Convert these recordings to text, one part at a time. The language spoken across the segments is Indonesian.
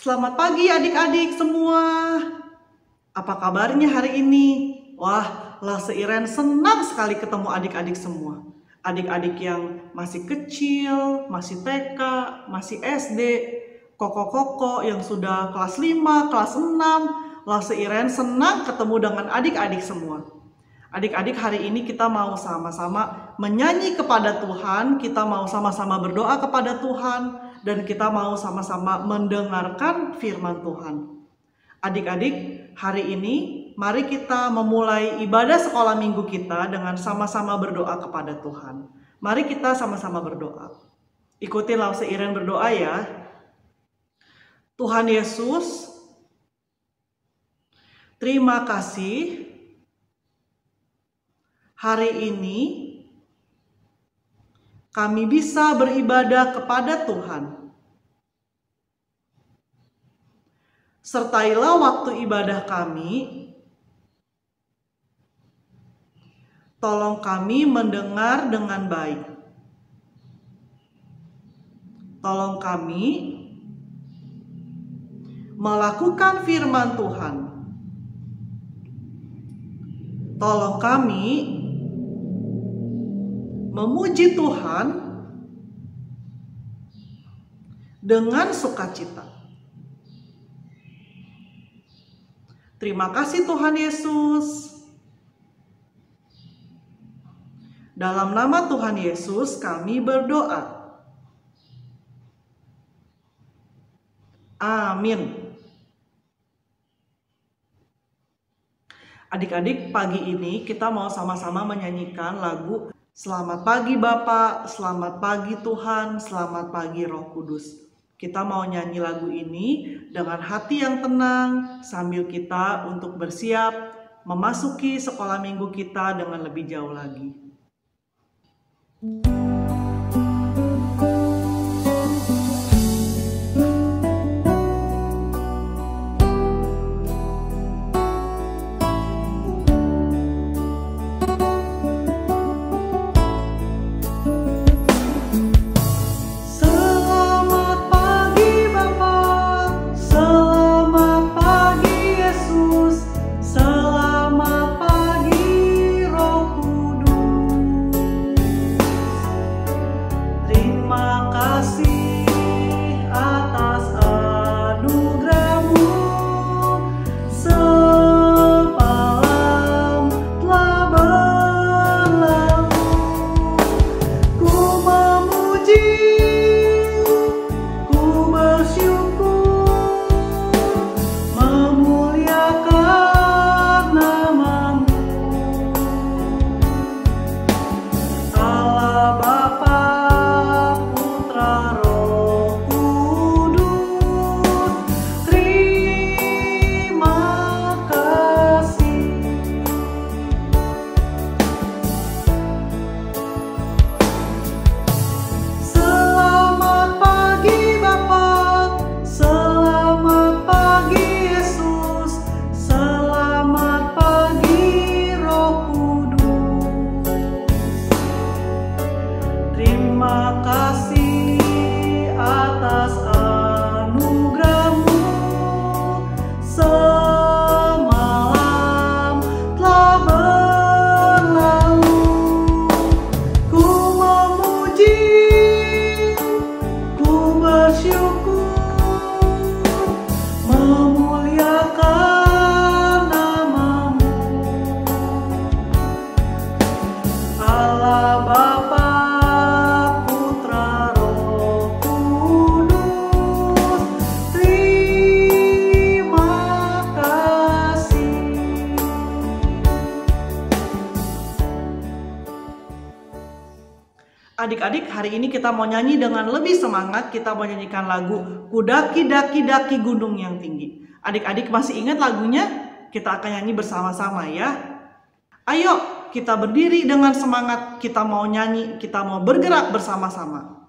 Selamat pagi adik-adik semua. Apa kabarnya hari ini? Wah, Lase Iren senang sekali ketemu adik-adik semua. Adik-adik yang masih kecil, masih TK, masih SD, koko-koko yang sudah kelas 5, kelas 6. Lase Iren senang ketemu dengan adik-adik semua. Adik-adik, hari ini kita mau sama-sama menyanyi kepada Tuhan, kita mau sama-sama berdoa kepada Tuhan, dan kita mau sama-sama mendengarkan firman Tuhan. Adik-adik, hari ini mari kita memulai ibadah sekolah minggu kita dengan sama-sama berdoa kepada Tuhan. Mari kita sama-sama berdoa. Ikuti Lase Iren berdoa ya. Tuhan Yesus, terima kasih. Hari ini kami bisa beribadah kepada Tuhan. Sertailah waktu ibadah kami. Tolong kami mendengar dengan baik. Tolong kami melakukan firman Tuhan. Tolong kami memuji Tuhan dengan sukacita. Terima kasih Tuhan Yesus. Dalam nama Tuhan Yesus kami berdoa. Amin. Adik-adik, pagi ini kita mau sama-sama menyanyikan lagu Selamat pagi Bapak, selamat pagi Tuhan, selamat pagi Roh Kudus. Kita mau nyanyi lagu ini dengan hati yang tenang sambil kita untuk bersiap memasuki sekolah minggu kita dengan lebih jauh lagi. Adik-adik, hari ini kita mau nyanyi dengan lebih semangat. Kita mau nyanyikan lagu Kudaki Daki Daki Gunung yang Tinggi. Adik-adik masih ingat lagunya? Kita akan nyanyi bersama-sama ya. Ayo kita berdiri dengan semangat. Kita mau nyanyi, kita mau bergerak bersama-sama.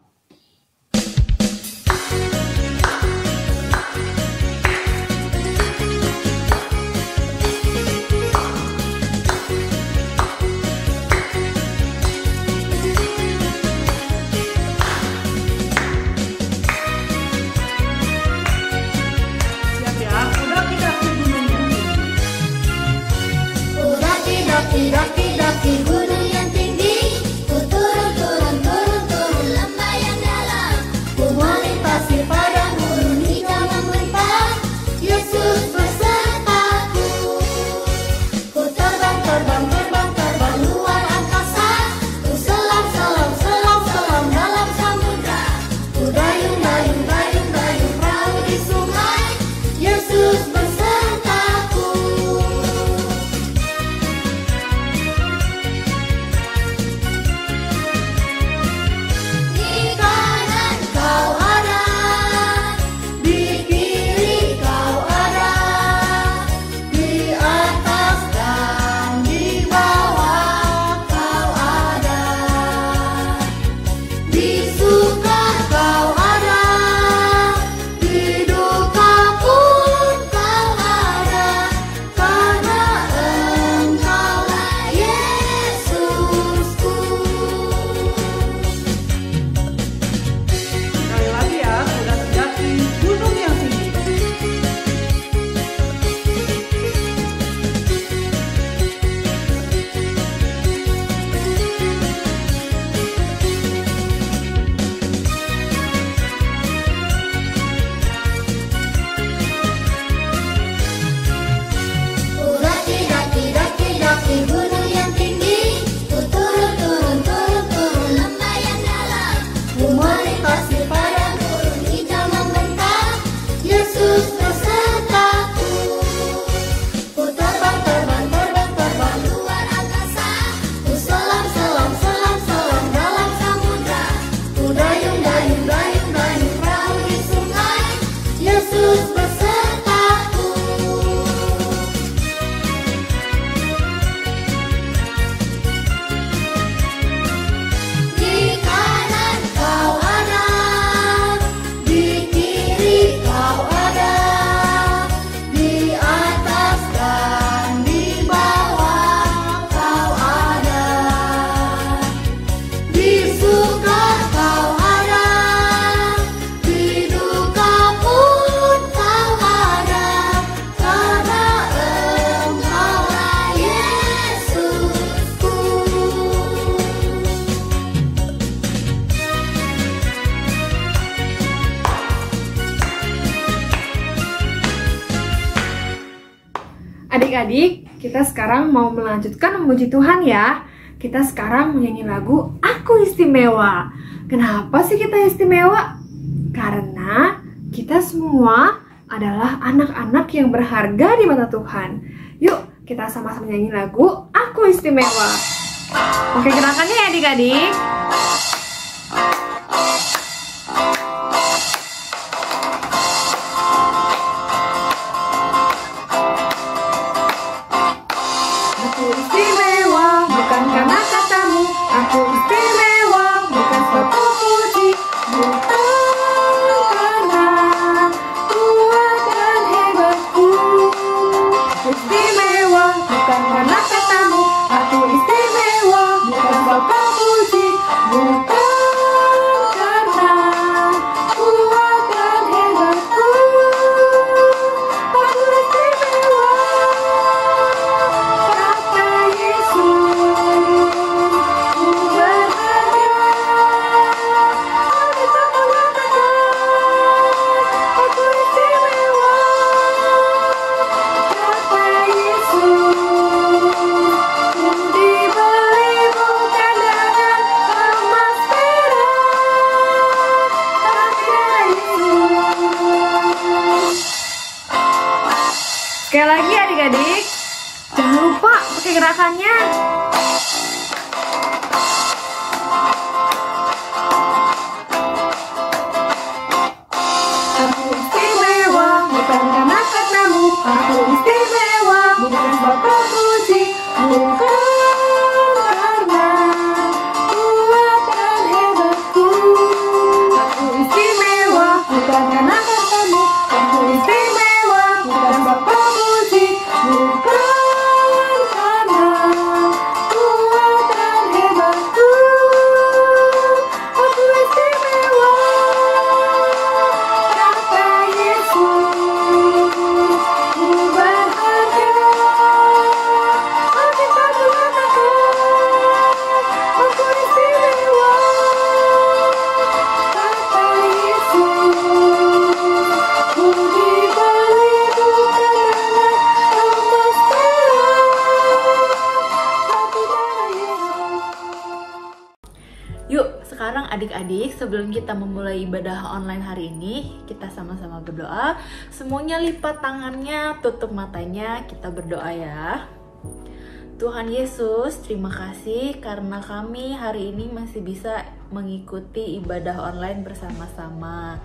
adik-adik, kita sekarang mau melanjutkan memuji Tuhan ya. Kita sekarang menyanyi lagu Aku Istimewa. Kenapa sih kita istimewa? Karena kita semua adalah anak-anak yang berharga di mata Tuhan. Yuk, kita sama-sama nyanyi lagu Aku Istimewa. Oke, gerakannya ya adik-adik. Aku istimewa bukan karena katamu, aku istimewa bukan sebab puji, bukan karena kuat dan hebatku. Aku istimewa bukan karena katamu, aku istimewa bukan sebab puji, bukan karena kuat dan hebatku. Aku istimewa. Kata Yesus, ku berharga. Alkitab mengatakan, aku istimewa. Kata Yesus, ku dibeli bukan dengan emas perak. Kata Yesus. Sekali lagi adik-adik, jangan lupa pakai gerakannya. Aku istimewa bukan karena katamu, aku istimewa bukan sebab puji, bukan karena kuat dan hebatku. Aku istimewa bukan karena katamu, aku istimewa bukan sebab puji, bukan karena kuat dan hebatku. Aku istimewa. Kata Yesus, ku berharga. Alkitab mengatakan, aku istimewa. Kata Yesus, ku dibeli bukan dengan emas perak, tapi darah Yesus. Yuk, sekarang adik-adik, sebelum kita memulai ibadah online hari ini, kita sama-sama berdoa. Semuanya lipat tangannya, tutup matanya, kita berdoa ya. Tuhan Yesus, terima kasih karena kami hari ini masih bisa mengikuti ibadah online bersama-sama.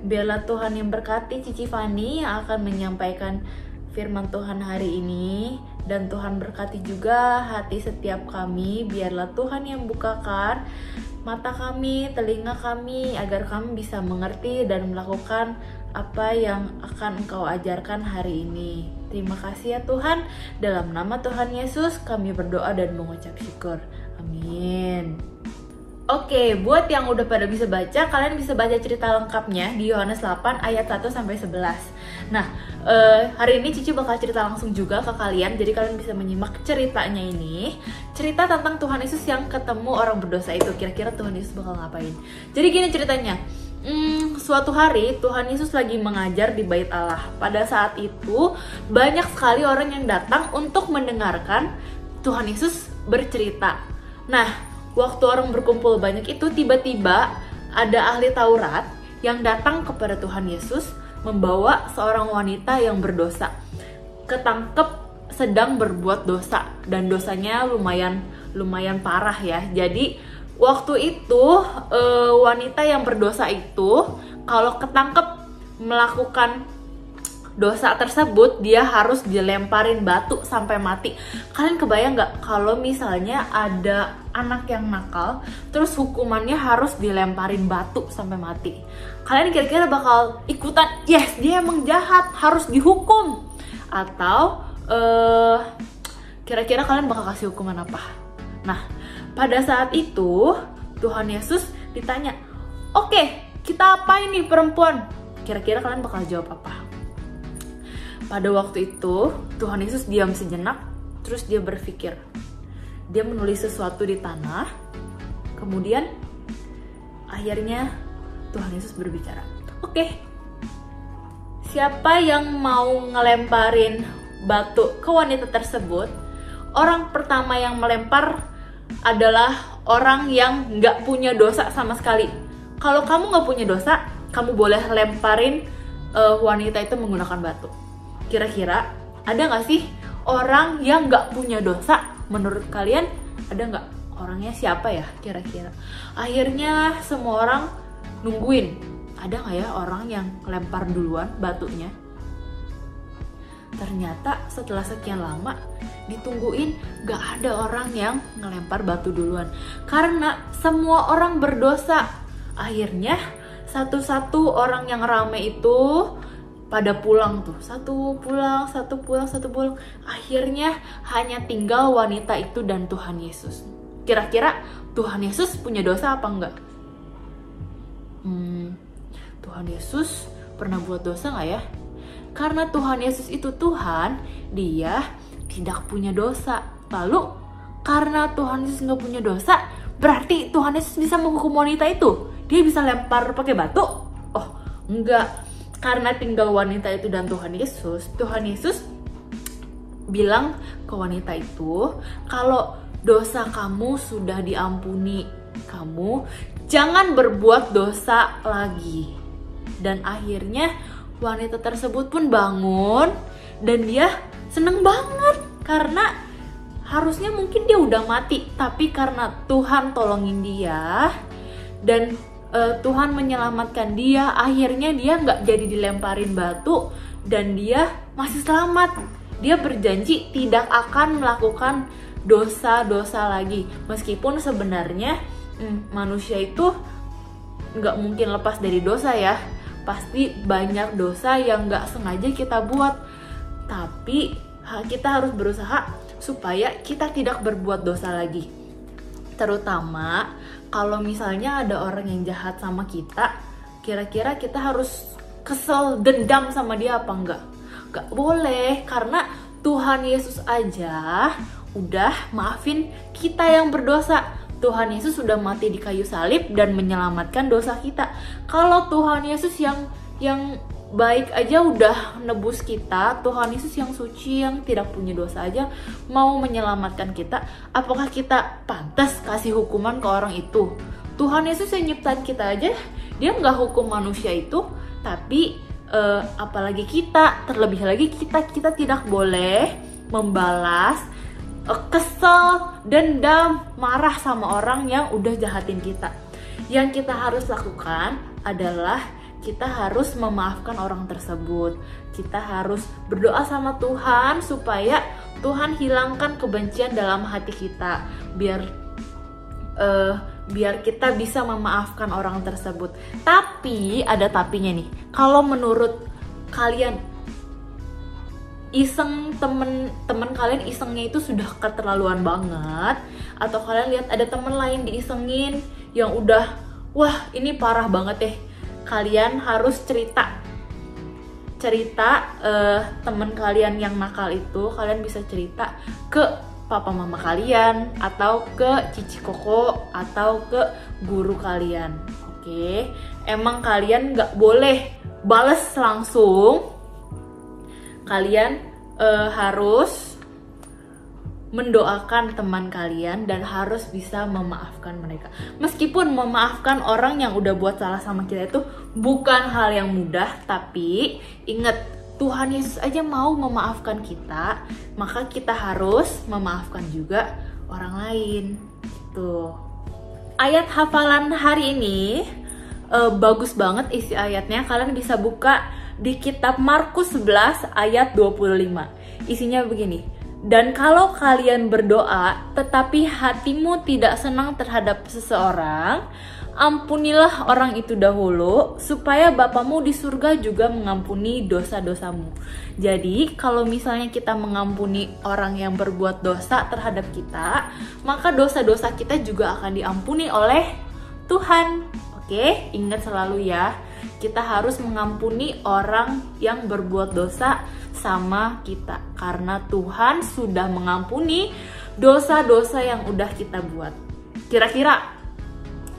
Biarlah Tuhan yang berkati Cici Fani yang akan menyampaikan firman Tuhan hari ini, dan Tuhan berkati juga hati setiap kami. Biarlah Tuhan yang bukakan mata kami, telinga kami, agar kami bisa mengerti dan melakukan apa yang akan Engkau ajarkan hari ini. Terima kasih ya Tuhan. Dalam nama Tuhan Yesus kami berdoa dan mengucap syukur. Amin. Oke, buat yang udah pada bisa baca, kalian bisa baca cerita lengkapnya di Yohanes 8 ayat 1-11. Nah, hari ini Cici bakal cerita langsung juga ke kalian, jadi kalian bisa menyimak ceritanya ini. Cerita tentang Tuhan Yesus yang ketemu orang berdosa itu. Kira-kira Tuhan Yesus bakal ngapain? Jadi gini ceritanya. Suatu hari Tuhan Yesus lagi mengajar di Bait Allah. Pada saat itu banyak sekali orang yang datang untuk mendengarkan Tuhan Yesus bercerita. Nah, waktu orang berkumpul banyak itu, tiba-tiba ada ahli Taurat yang datang kepada Tuhan Yesus membawa seorang wanita yang berdosa, ketangkep sedang berbuat dosa, dan dosanya lumayan parah ya. Jadi waktu itu wanita yang berdosa itu kalau ketangkep melakukan dosa tersebut, dia harus dilemparin batu sampai mati. Kalian kebayang nggak kalau misalnya ada anak yang nakal, terus hukumannya harus dilemparin batu sampai mati? Kalian kira-kira bakal ikutan, yes dia emang jahat, harus dihukum? Atau kira-kira kalian bakal kasih hukuman apa? Nah, pada saat itu Tuhan Yesus ditanya, oke, kita apain nih perempuan? Kira-kira kalian bakal jawab apa? Pada waktu itu Tuhan Yesus diam sejenak, terus dia berpikir. Dia menulis sesuatu di tanah. Kemudian akhirnya Tuhan Yesus berbicara, oke, siapa yang mau ngelemparin batu ke wanita tersebut, orang pertama yang melempar adalah orang yang nggak punya dosa sama sekali. Kalau kamu nggak punya dosa, kamu boleh lemparin wanita itu menggunakan batu. Kira-kira ada nggak sih orang yang nggak punya dosa? Menurut kalian ada nggak? Orangnya siapa ya kira-kira? Akhirnya semua orang nungguin, ada nggak ya orang yang lempar duluan batunya? Ternyata setelah sekian lama ditungguin, gak ada orang yang ngelempar batu duluan. Karena semua orang berdosa. Akhirnya satu-satu orang yang rame itu pada pulang tuh. Satu pulang. Akhirnya hanya tinggal wanita itu dan Tuhan Yesus. Kira-kira Tuhan Yesus punya dosa apa enggak? Tuhan Yesus pernah buat dosa gak ya? Karena Tuhan Yesus itu Tuhan, dia tidak punya dosa. Lalu karena Tuhan Yesus nggak punya dosa, berarti Tuhan Yesus bisa menghukum wanita itu? Dia bisa lempar pakai batu? Oh enggak, karena tinggal wanita itu dan Tuhan Yesus bilang ke wanita itu, kalau dosa kamu sudah diampuni, kamu jangan berbuat dosa lagi. Dan akhirnya wanita tersebut pun bangun dan dia seneng banget karena harusnya mungkin dia udah mati, tapi karena Tuhan tolongin dia dan Tuhan menyelamatkan dia, akhirnya dia nggak jadi dilemparin batu dan dia masih selamat. Dia berjanji tidak akan melakukan dosa-dosa lagi, meskipun sebenarnya manusia itu nggak mungkin lepas dari dosa ya. Pasti banyak dosa yang gak sengaja kita buat, tapi kita harus berusaha supaya kita tidak berbuat dosa lagi. Terutama kalau misalnya ada orang yang jahat sama kita, kira-kira kita harus kesel, dendam sama dia apa enggak? Gak boleh, karena Tuhan Yesus aja udah maafin kita yang berdosa. Tuhan Yesus sudah mati di kayu salib dan menyelamatkan dosa kita. Kalau Tuhan Yesus yang baik aja udah nebus kita, Tuhan Yesus yang suci, yang tidak punya dosa aja mau menyelamatkan kita, apakah kita pantas kasih hukuman ke orang itu? Tuhan Yesus yang nyiptain kita aja, dia nggak hukum manusia itu, tapi apalagi kita, terlebih lagi kita tidak boleh membalas kesel, dendam, marah sama orang yang udah jahatin kita. Yang kita harus lakukan adalah kita harus memaafkan orang tersebut. Kita harus berdoa sama Tuhan supaya Tuhan hilangkan kebencian dalam hati kita, biar kita bisa memaafkan orang tersebut. Tapi ada tapinya nih. Kalau menurut kalian iseng, temen kalian isengnya itu sudah keterlaluan banget, atau kalian lihat ada temen lain diisengin yang udah wah ini parah banget deh, kalian harus cerita temen kalian yang nakal itu, kalian bisa cerita ke papa mama kalian atau ke cici koko atau ke guru kalian. Oke, emang kalian nggak boleh bales langsung. Kalian harus mendoakan teman kalian dan harus bisa memaafkan mereka. Meskipun memaafkan orang yang udah buat salah sama kita itu bukan hal yang mudah, tapi ingat, Tuhan Yesus aja mau memaafkan kita, maka kita harus memaafkan juga orang lain. Tuh. Ayat hafalan hari ini bagus banget isi ayatnya. Kalian bisa buka di kitab Markus 11 ayat 25. Isinya begini. Dan kalau kalian berdoa tetapi hatimu tidak senang terhadap seseorang, ampunilah orang itu dahulu, supaya Bapamu di surga juga mengampuni dosa-dosamu. Jadi kalau misalnya kita mengampuni orang yang berbuat dosa terhadap kita, maka dosa-dosa kita juga akan diampuni oleh Tuhan. Oke, ingat selalu ya, kita harus mengampuni orang yang berbuat dosa sama kita, karena Tuhan sudah mengampuni dosa-dosa yang udah kita buat. Kira-kira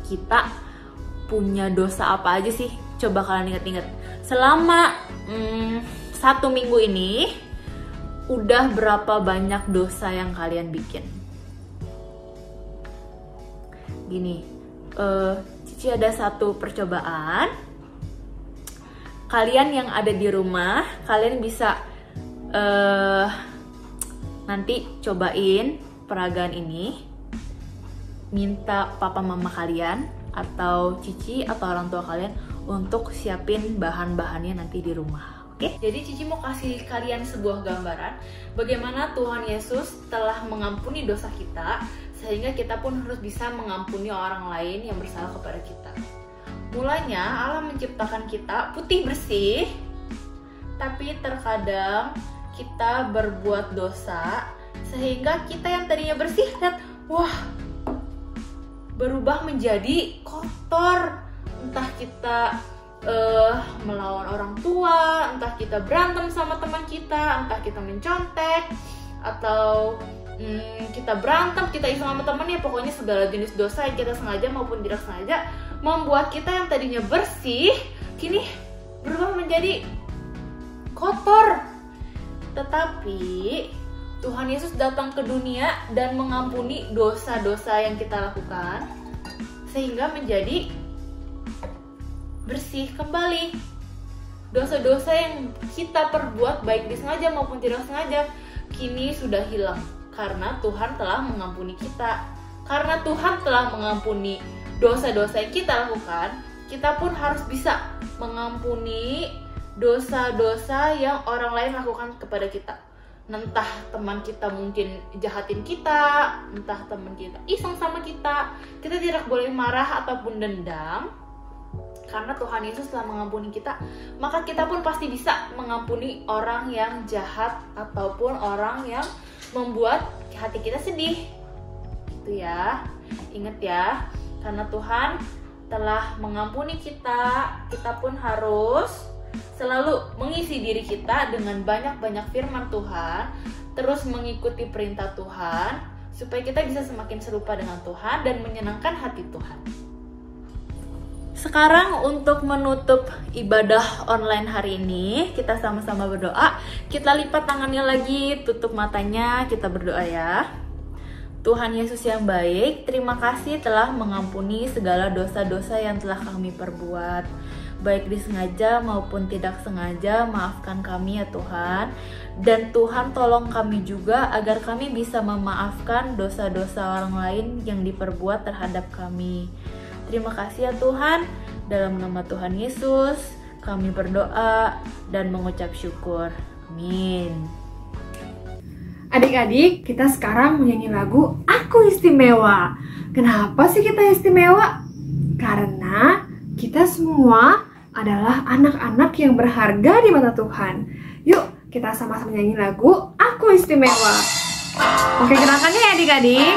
kita punya dosa apa aja sih? Coba kalian ingat-ingat. Selama 1 minggu ini, udah berapa banyak dosa yang kalian bikin. Gini, Cici ada satu percobaan. Kalian yang ada di rumah, kalian bisa nanti cobain peragaan ini. Minta papa mama kalian atau Cici atau orang tua kalian untuk siapin bahan-bahannya nanti di rumah. Oke? Jadi Cici mau kasih kalian sebuah gambaran bagaimana Tuhan Yesus telah mengampuni dosa kita, sehingga kita pun harus bisa mengampuni orang lain yang bersalah kepada kita. Mulanya Allah menciptakan kita putih bersih, tapi terkadang kita berbuat dosa sehingga kita yang tadinya bersih lihat, wah, berubah menjadi kotor. Entah kita melawan orang tua, entah kita berantem sama teman kita, entah kita mencontek, atau kita berantem, kita iseng sama teman, ya pokoknya segala jenis dosa yang kita sengaja maupun tidak sengaja membuat kita yang tadinya bersih kini berubah menjadi kotor. Tetapi Tuhan Yesus datang ke dunia dan mengampuni dosa-dosa yang kita lakukan sehingga menjadi bersih kembali. Dosa-dosa yang kita perbuat baik disengaja maupun tidak sengaja kini sudah hilang karena Tuhan telah mengampuni kita. Karena Tuhan telah mengampuni dosa-dosa yang kita lakukan, kita pun harus bisa mengampuni dosa-dosa yang orang lain lakukan kepada kita. Entah teman kita mungkin jahatin kita, entah teman kita iseng sama kita tidak boleh marah ataupun dendam. Karena Tuhan Yesus telah mengampuni kita, maka kita pun pasti bisa mengampuni orang yang jahat ataupun orang yang membuat hati kita sedih. Itu ya, ingat ya, karena Tuhan telah mengampuni kita, kita pun harus selalu mengisi diri kita dengan banyak-banyak firman Tuhan, terus mengikuti perintah Tuhan, supaya kita bisa semakin serupa dengan Tuhan dan menyenangkan hati Tuhan. Sekarang untuk menutup ibadah online hari ini, kita sama-sama berdoa. Kita lipat tangannya lagi, tutup matanya, kita berdoa ya. Tuhan Yesus yang baik, terima kasih telah mengampuni segala dosa-dosa yang telah kami perbuat, baik disengaja maupun tidak sengaja. Maafkan kami ya Tuhan. Dan Tuhan tolong kami juga agar kami bisa memaafkan dosa-dosa orang lain yang diperbuat terhadap kami. Terima kasih ya Tuhan. Dalam nama Tuhan Yesus kami berdoa dan mengucap syukur. Amin. Adik-adik, kita sekarang menyanyi lagu Aku Istimewa. Kenapa sih kita istimewa? Karena kita semua adalah anak-anak yang berharga di mata Tuhan. Yuk, kita sama-sama nyanyi lagu Aku Istimewa. Oke, gerakannya ya adik-adik.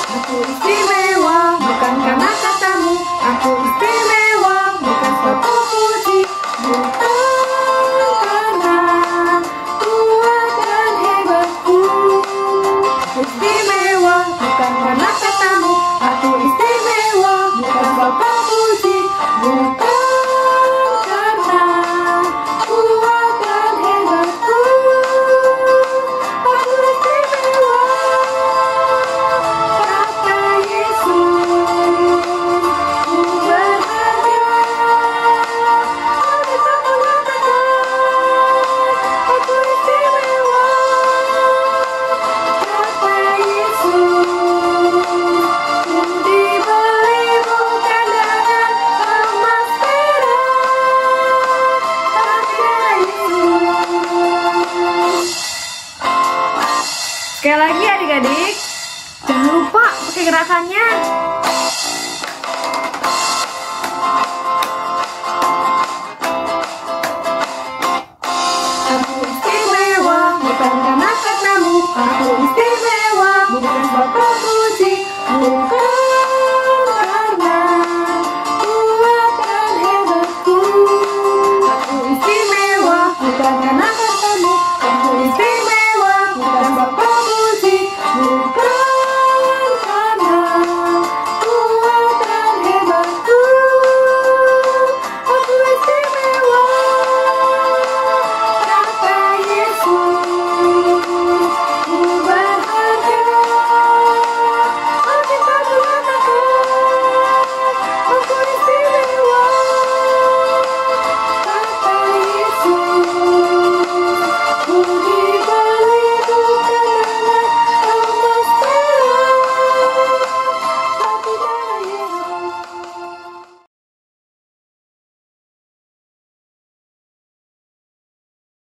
Aku istimewa bukan karena katamu, aku istimewa bukan suatu puji, bukan karena kuat dan hebatku. Aku istimewa bukan karena katamu, aku istimewa bukan suatu puji, bukan karena kuat dan hebatku. Aku istimewa. Sekali lagi adik-adik, jangan lupa pakai gerakannya. Aku istimewa bukan karena katamu, aku istimewa bukan suatu puji, bukan karena kuat dan hebatku. Aku istimewa bukan karena